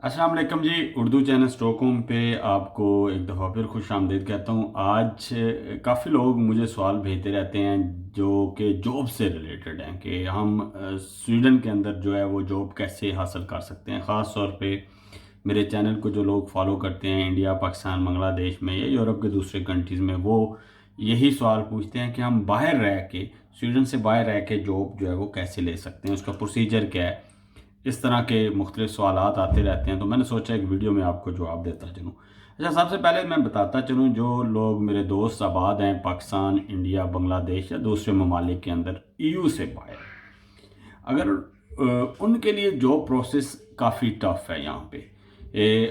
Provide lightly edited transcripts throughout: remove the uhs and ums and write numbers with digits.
अस्सलाम वालेकुम जी। Urdu channel Stockholm पे आपको एक दफ़ा फिर खुश आमदीद कहता हूँ। आज काफ़ी लोग मुझे सवाल भेजते रहते हैं जो कि जॉब से रिलेटेड हैं कि हम स्वीडन के अंदर जो है वो जॉब कैसे हासिल कर सकते हैं। ख़ास तौर पे मेरे चैनल को जो लोग फॉलो करते हैं इंडिया, पाकिस्तान, बांग्लादेश में या यूरोप के दूसरे कंट्रीज़ में, वो यही सवाल पूछते हैं कि हम बाहर रह के, स्वीडन से बाहर रह के जॉब जो है वो कैसे ले सकते हैं, उसका प्रोसीजर क्या है। इस तरह के मुख्तलिफ सवालात आते रहते हैं, तो मैंने सोचा एक वीडियो में आपको जवाब देता चलूँ। अच्छा, सबसे पहले मैं बताता चलूँ, जो लोग मेरे दोस्त आबाद हैं पाकिस्तान, इंडिया, बांग्लादेश या दूसरे ममालिक के अंदर ईयू से बाहर, अगर उनके लिए जॉब प्रोसेस काफ़ी टफ है यहाँ पे।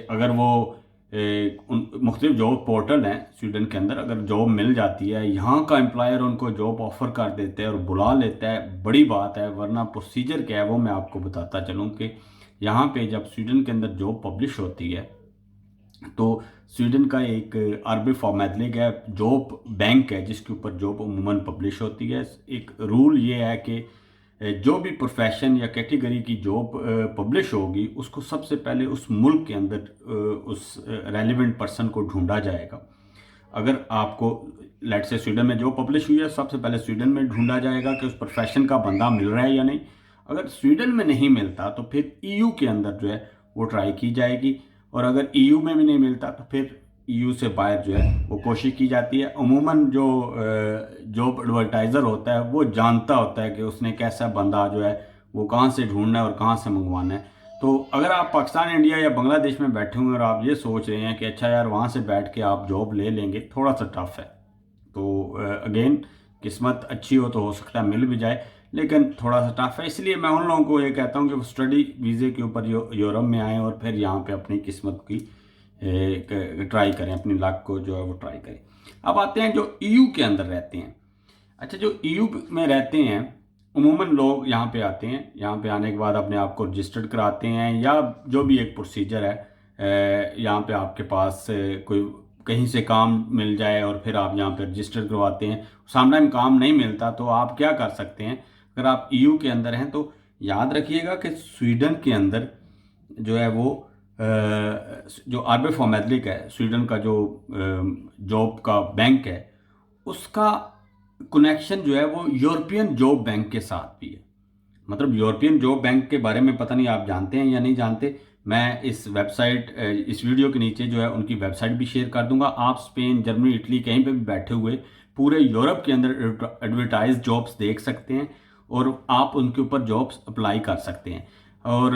अगर वो मुख्तलिफ जॉब पोर्टल हैं स्वीडन के अंदर, अगर जॉब मिल जाती है, यहाँ का एम्प्लॉयर उनको जॉब ऑफ़र कर देते हैं और बुला लेता है, बड़ी बात है। वरना प्रोसीजर क्या है वो मैं आपको बताता चलूँ कि यहाँ पे जब स्वीडन के अंदर जॉब पब्लिश होती है तो स्वीडन का एक अरबी फॉर्मेटलिक है, जॉब बैंक है जिसके ऊपर जॉब अमूमन पब्लिश होती है। एक रूल ये है कि जो भी प्रोफेशन या कैटेगरी की जॉब पब्लिश होगी उसको सबसे पहले उस मुल्क के अंदर उस रेलिवेंट पर्सन को ढूंढा जाएगा। अगर आपको लेट से स्वीडन में जॉब पब्लिश हुई है, सबसे पहले स्वीडन में ढूंढा जाएगा कि उस प्रोफेशन का बंदा मिल रहा है या नहीं। अगर स्वीडन में नहीं मिलता तो फिर ईयू के अंदर जो है वो ट्राई की जाएगी, और अगर ईयू में भी नहीं मिलता तो फिर ईयू से बाहर जो है वो कोशिश की जाती है। अमूमन जो जॉब एडवर्टाइज़र होता है वो जानता होता है कि उसने कैसा बंदा जो है वो कहाँ से ढूंढना है और कहाँ से मंगवाना है। तो अगर आप पाकिस्तान, इंडिया या बांग्लादेश में बैठे हुए और आप ये सोच रहे हैं कि अच्छा यार वहाँ से बैठ के आप जॉब ले लेंगे, थोड़ा सा टफ है। तो अगेन, किस्मत अच्छी हो तो हो सकता है मिल भी जाए, लेकिन थोड़ा सा टफ है। इसलिए मैं उन लोगों को ये कहता हूँ कि वो स्टडी वीज़े के ऊपर यूरोप में आएँ और फिर यहाँ पे अपनी किस्मत की ट्राई करें, अपनी लक को जो है वो ट्राई करें। अब आते हैं जो ईयू के अंदर रहते हैं। अच्छा, जो ईयू में रहते हैं उमूमन लोग यहाँ पे आते हैं, यहाँ पे आने के बाद अपने आप को रजिस्टर्ड कराते हैं या जो भी एक प्रोसीजर है। यहाँ पे आपके पास कोई कहीं से काम मिल जाए और फिर आप यहाँ पे रजिस्टर करवाते हैं। सामने में काम नहीं मिलता तो आप क्या कर सकते हैं, अगर आप ईयू के अंदर हैं तो याद रखिएगा कि स्वीडन के अंदर जो है वो जो आरबी फॉर्मेटलिक है, स्वीडन का जो जॉब का बैंक है, उसका कनेक्शन जो है वो यूरोपियन जॉब बैंक के साथ भी है। मतलब यूरोपियन जॉब बैंक के बारे में पता नहीं आप जानते हैं या नहीं जानते। मैं इस वेबसाइट, इस वीडियो के नीचे जो है उनकी वेबसाइट भी शेयर कर दूंगा। आप स्पेन, जर्मनी, इटली कहीं पे भी बैठे हुए पूरे यूरोप के अंदर एडवर्टाइज जॉब्स देख सकते हैं और आप उनके ऊपर जॉब्स अप्लाई कर सकते हैं। और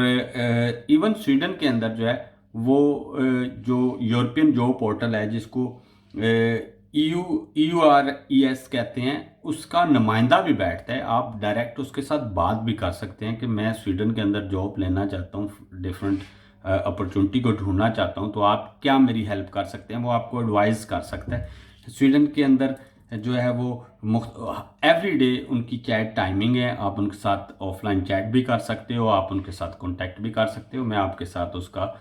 इवन स्वीडन के अंदर जो है वो जो यूरोपियन जॉब पोर्टल है जिसको EURES कहते हैं, उसका नुमाइंदा भी बैठता है। आप डायरेक्ट उसके साथ बात भी कर सकते हैं कि मैं स्वीडन के अंदर जॉब लेना चाहता हूँ, डिफरेंट अपॉर्चुनिटी को ढूंढना चाहता हूँ, तो आप क्या मेरी हेल्प कर सकते हैं, वो आपको एडवाइस कर सकता है। स्वीडन के अंदर जो है वो एवरी डे उनकी चैट टाइमिंग है। आप उनके साथ ऑफलाइन चैट भी कर सकते हो, आप उनके साथ कॉन्टैक्ट भी कर सकते हो। मैं आपके साथ उसका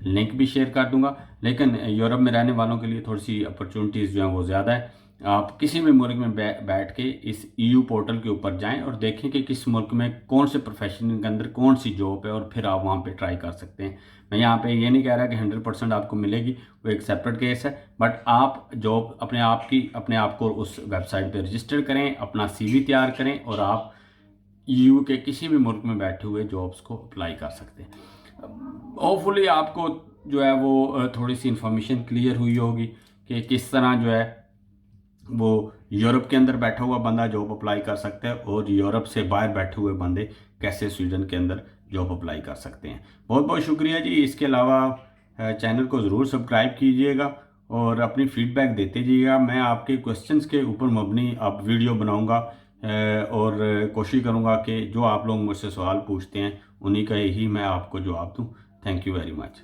लिंक भी शेयर कर दूंगा। लेकिन यूरोप में रहने वालों के लिए थोड़ी सी अपॉर्चुनिटीज़ जो हैं वो ज़्यादा है। आप किसी भी मुल्क में बैठ के इस ईयू पोर्टल के ऊपर जाएं और देखें कि किस मुल्क में कौन से प्रोफेशन के अंदर कौन सी जॉब है, और फिर आप वहाँ पे ट्राई कर सकते हैं। मैं यहाँ पे ये नहीं कह रहा कि 100% आपको मिलेगी, वो एक सेपरेट केस है। बट आप जॉब अपने आप को उस वेबसाइट पे रजिस्टर करें, अपना सीवी तैयार करें और आप ईयू के किसी भी मुल्क में बैठे हुए जॉब्स को अप्लाई कर सकते हैं। होपफुली आपको जो है वो थोड़ी सी इंफॉर्मेशन क्लियर हुई होगी कि किस तरह जो है वो यूरोप के अंदर बैठा हुआ बंदा जॉब अप्लाई कर सकता है और यूरोप से बाहर बैठे हुए बंदे कैसे स्वीडन के अंदर जॉब अप्लाई कर सकते हैं। बहुत बहुत शुक्रिया जी। इसके अलावा चैनल को ज़रूर सब्सक्राइब कीजिएगा और अपनी फीडबैक देते जाइएगा। मैं आपके क्वेश्चंस के ऊपर मबनी अब वीडियो बनाऊंगा और कोशिश करूंगा कि जो आप लोग मुझसे सवाल पूछते हैं उन्हीं का ही मैं आपको जवाब दूं। Thank you very much.